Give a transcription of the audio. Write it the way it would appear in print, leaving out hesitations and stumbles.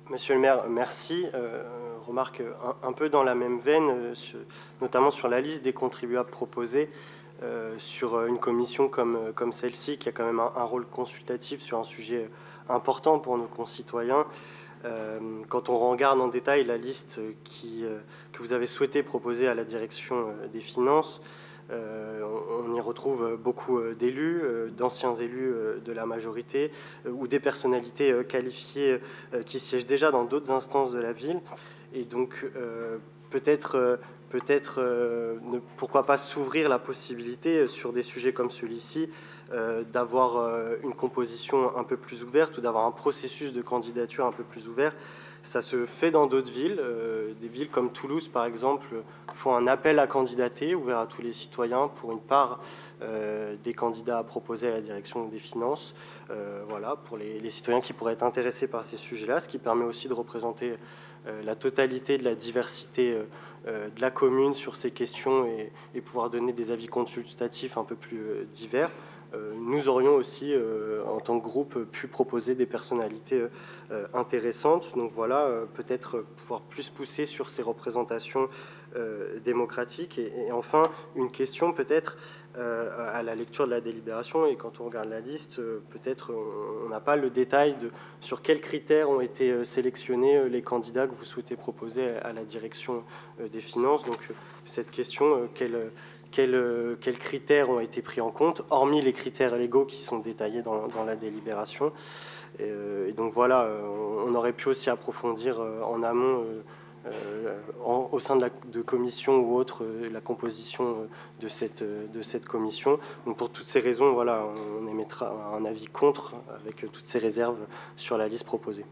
Monsieur le maire, merci. Remarque un peu dans la même veine, notamment sur la liste des contribuables proposés, sur une commission comme celle-ci, qui a quand même un rôle consultatif sur un sujet important pour nos concitoyens. Quand on regarde en détail la liste que vous avez souhaité proposer à la direction des finances, on y retrouve beaucoup d'élus, d'anciens élus de la majorité, ou des personnalités qualifiées qui siègent déjà dans d'autres instances de la ville. Et donc pourquoi pas s'ouvrir la possibilité sur des sujets comme celui-ci d'avoir une composition un peu plus ouverte ou d'avoir un processus de candidature un peu plus ouvert. Ça se fait dans d'autres villes. Des villes comme Toulouse, par exemple, font un appel à candidater ouvert à tous les citoyens pour une part des candidats à proposer à la direction des finances. Voilà, pour les citoyens qui pourraient être intéressés par ces sujets-là, ce qui permet aussi de représenter la totalité de la diversité de la commune sur ces questions et pouvoir donner des avis consultatifs un peu plus divers. Nous aurions aussi, en tant que groupe, pu proposer des personnalités intéressantes. Donc voilà, peut-être pouvoir plus pousser sur ces représentations démocratiques. Et enfin, une question peut-être à la lecture de la délibération, et quand on regarde la liste, peut-être on n'a pas le détail sur quels critères ont été sélectionnés les candidats que vous souhaitez proposer à la direction des finances. Donc cette question, quels critères ont été pris en compte, hormis les critères légaux qui sont détaillés dans la délibération. Et donc voilà, on aurait pu aussi approfondir en amont, au sein de commission ou autre, la composition de cette commission. Donc pour toutes ces raisons, voilà, on émettra un avis contre avec toutes ces réserves sur la liste proposée.